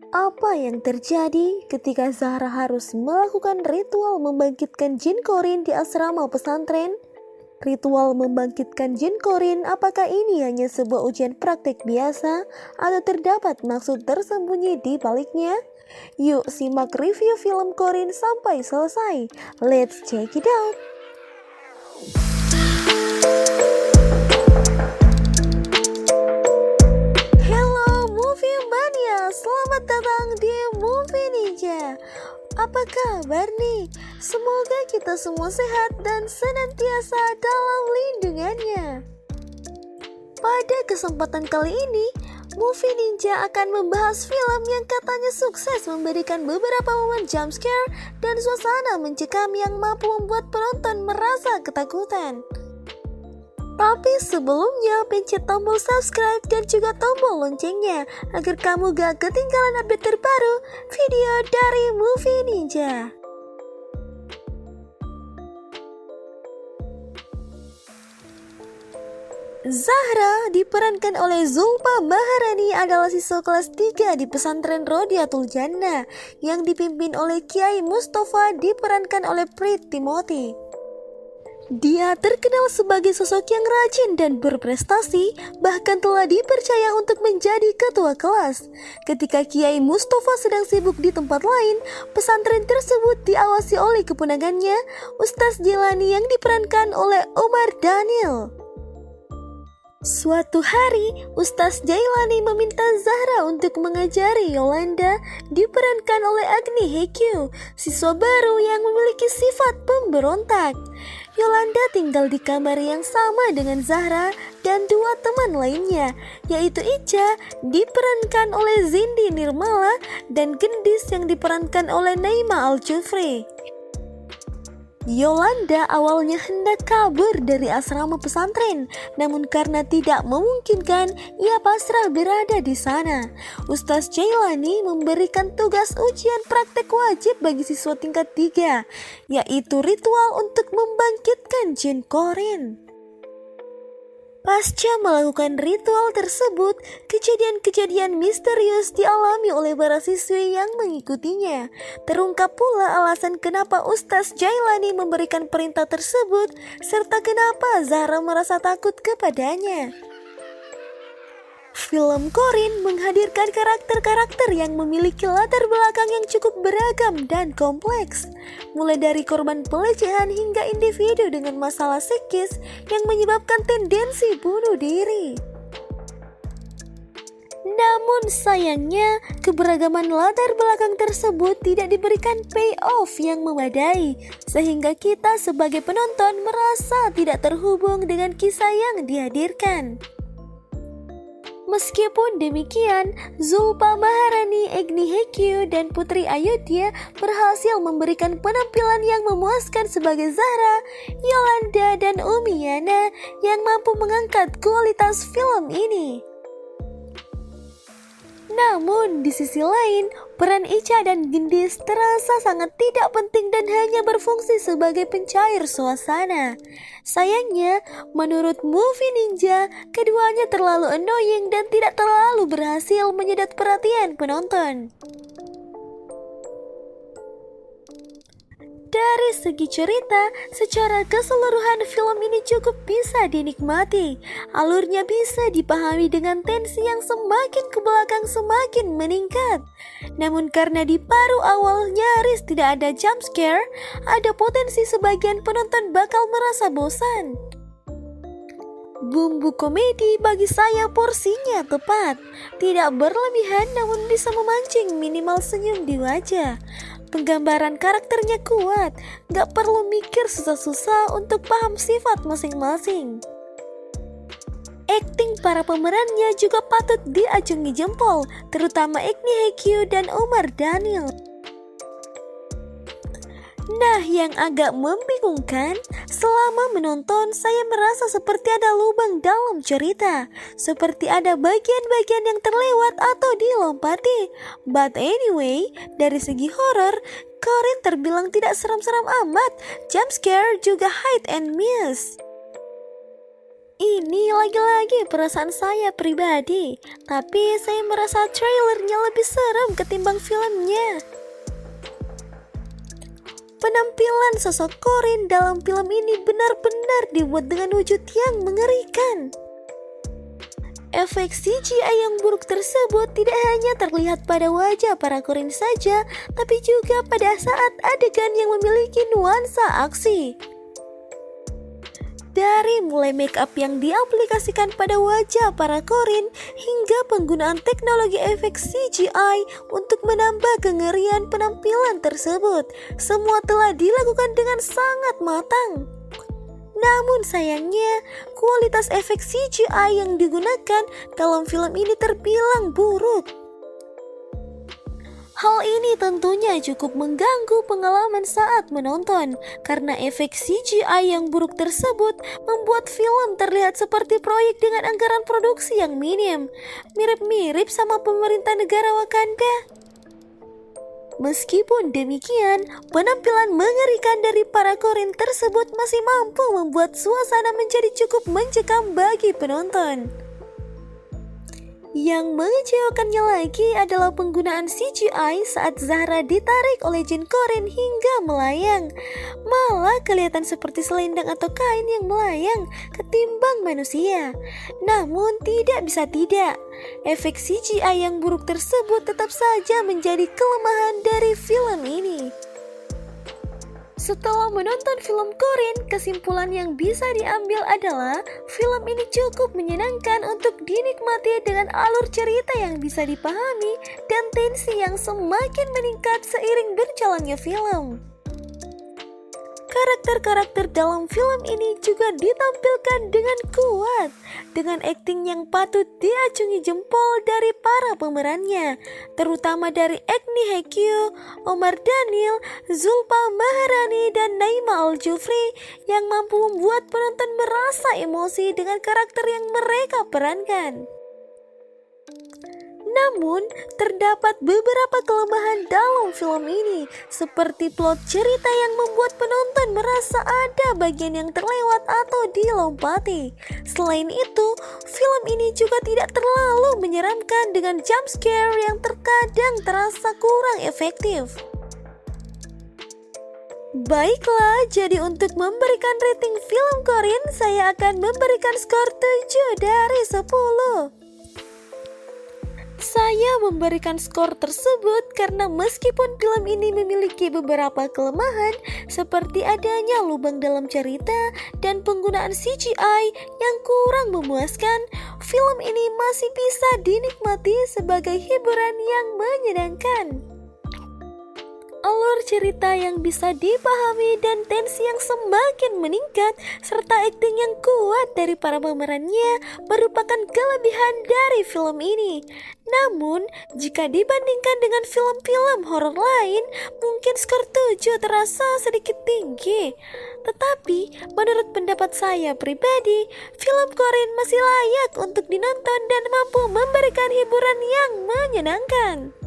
Apa yang terjadi ketika Zahra harus melakukan ritual membangkitkan jin korin di asrama pesantren? Ritual membangkitkan jin korin, apakah ini hanya sebuah ujian praktik biasa atau terdapat maksud tersembunyi di baliknya? Yuk simak review film Korin sampai selesai. Let's check it out. Hello Movie Mania, selamat datang di Movie Ninja. Apa kabar nih? Semoga kita semua sehat dan senantiasa dalam lindungannya. Pada kesempatan kali ini, Movie Ninja akan membahas film yang katanya sukses memberikan beberapa momen jump scare dan suasana mencekam yang mampu membuat penonton merasa ketakutan. Tapi sebelumnya pencet tombol subscribe dan juga tombol loncengnya agar kamu gak ketinggalan update terbaru video dari Movie Ninja. Zahra diperankan oleh Zulfa Maharani adalah siswa kelas 3 di pesantren Rodiatul Jannah yang dipimpin oleh Kiai Mustafa diperankan oleh Prit Timothy. Dia terkenal sebagai sosok yang rajin dan berprestasi, bahkan telah dipercaya untuk menjadi ketua kelas. Ketika Kiai Mustafa sedang sibuk di tempat lain, pesantren tersebut diawasi oleh keponakannya, Ustaz Jelani yang diperankan oleh Omar Daniel. Suatu hari, Ustaz Jailani meminta Zahra untuk mengajari Yolanda diperankan oleh Agni Hekyu, siswa baru yang memiliki sifat pemberontak. Yolanda tinggal di kamar yang sama dengan Zahra dan dua teman lainnya, yaitu Ica diperankan oleh Zindi Nirmala dan Gendis yang diperankan oleh Naima Al-Jufri. Yolanda awalnya hendak kabur dari asrama pesantren, namun karena tidak memungkinkan, ia pasrah berada di sana. Ustaz Jailani memberikan tugas ujian praktek wajib bagi siswa tingkat 3, yaitu ritual untuk membangkitkan jin korin. Pasca melakukan ritual tersebut, kejadian-kejadian misterius dialami oleh para siswi yang mengikutinya. Terungkap pula alasan kenapa Ustaz Jailani memberikan perintah tersebut, serta kenapa Zahra merasa takut kepadanya. Film Korin menghadirkan karakter-karakter yang memiliki latar belakang yang cukup beragam dan kompleks, mulai dari korban pelecehan hingga individu dengan masalah psikis yang menyebabkan tendensi bunuh diri. Namun sayangnya, keberagaman latar belakang tersebut tidak diberikan payoff yang memadai, sehingga kita sebagai penonton merasa tidak terhubung dengan kisah yang dihadirkan. Meskipun demikian, Zulfa Maharani, Agni Hekyu, dan Putri Ayodhya berhasil memberikan penampilan yang memuaskan sebagai Zahra, Yolanda, dan Umi Yana yang mampu mengangkat kualitas film ini. Namun di sisi lain, peran Ica dan Gendis terasa sangat tidak penting dan hanya berfungsi sebagai pencair suasana. Sayangnya, menurut Movie Ninja, keduanya terlalu annoying dan tidak terlalu berhasil menyedot perhatian penonton. Dari segi cerita, secara keseluruhan film ini cukup bisa dinikmati. Alurnya bisa dipahami dengan tensi yang semakin ke belakang semakin meningkat. Namun karena di paruh awal nyaris tidak ada jump scare, ada potensi sebagian penonton bakal merasa bosan. Bumbu komedi bagi saya porsinya tepat, tidak berlebihan namun bisa memancing minimal senyum di wajah. Penggambaran karakternya kuat, gak perlu mikir susah-susah untuk paham sifat masing-masing. Akting para pemerannya juga patut diacungi jempol, terutama Agni Hekyu dan Omar Daniel. Nah, yang agak membingungkan, selama menonton saya merasa seperti ada lubang dalam cerita, seperti ada bagian-bagian yang terlewat atau dilompati. But anyway, dari segi horor, Korin terbilang tidak seram-seram amat, jump scare juga hide and miss. Ini lagi-lagi perasaan saya pribadi, tapi saya merasa trailernya lebih serem ketimbang filmnya. Penampilan sosok Corin dalam film ini benar-benar dibuat dengan wujud yang mengerikan. Efek CGI yang buruk tersebut tidak hanya terlihat pada wajah para Corin saja, tapi juga pada saat adegan yang memiliki nuansa aksi. Dari mulai make up yang diaplikasikan pada wajah para Corin hingga penggunaan teknologi efek CGI untuk menambah kengerian penampilan tersebut, semua telah dilakukan dengan sangat matang. Namun sayangnya, kualitas efek CGI yang digunakan dalam film ini terbilang buruk. Hal ini tentunya cukup mengganggu pengalaman saat menonton, karena efek CGI yang buruk tersebut membuat film terlihat seperti proyek dengan anggaran produksi yang minim, mirip-mirip sama pemerintah negara Wakanda. Meskipun demikian, penampilan mengerikan dari para Corin tersebut masih mampu membuat suasana menjadi cukup mencekam bagi penonton. Yang mengecewakannya lagi adalah penggunaan CGI saat Zahra ditarik oleh jin Corin hingga melayang. Malah kelihatan seperti selendang atau kain yang melayang ketimbang manusia. Namun tidak bisa tidak, efek CGI yang buruk tersebut tetap saja menjadi kelemahan dari film ini. Setelah menonton film Corin, kesimpulan yang bisa diambil adalah film ini cukup menyenangkan untuk dinikmati dengan alur cerita yang bisa dipahami dan tensi yang semakin meningkat seiring berjalannya film. Karakter-karakter dalam film ini juga ditampilkan dengan kuat, dengan akting yang patut diacungi jempol dari para pemerannya, terutama dari Agni Hackyu, Omar Daniel, Zulfa Maharani, dan Naima Al-Jufri yang mampu membuat penonton merasa emosi dengan karakter yang mereka perankan. Namun, terdapat beberapa kelemahan dalam film ini, seperti plot cerita yang membuat penonton merasa ada bagian yang terlewat atau dilompati. Selain itu, film ini juga tidak terlalu menyeramkan dengan jump scare yang terkadang terasa kurang efektif. Baiklah, jadi untuk memberikan rating film Corin, saya akan memberikan skor 7 dari 10. Saya memberikan skor tersebut karena meskipun film ini memiliki beberapa kelemahan seperti adanya lubang dalam cerita dan penggunaan CGI yang kurang memuaskan, film ini masih bisa dinikmati sebagai hiburan yang menyenangkan. Alur cerita yang bisa dipahami dan tensi yang semakin meningkat serta akting yang kuat dari para pemerannya merupakan kelebihan dari film ini. Namun, jika dibandingkan dengan film-film horor lain, mungkin skor 7 terasa sedikit tinggi. Tetapi, menurut pendapat saya pribadi, film Corin masih layak untuk dinonton dan mampu memberikan hiburan yang menyenangkan.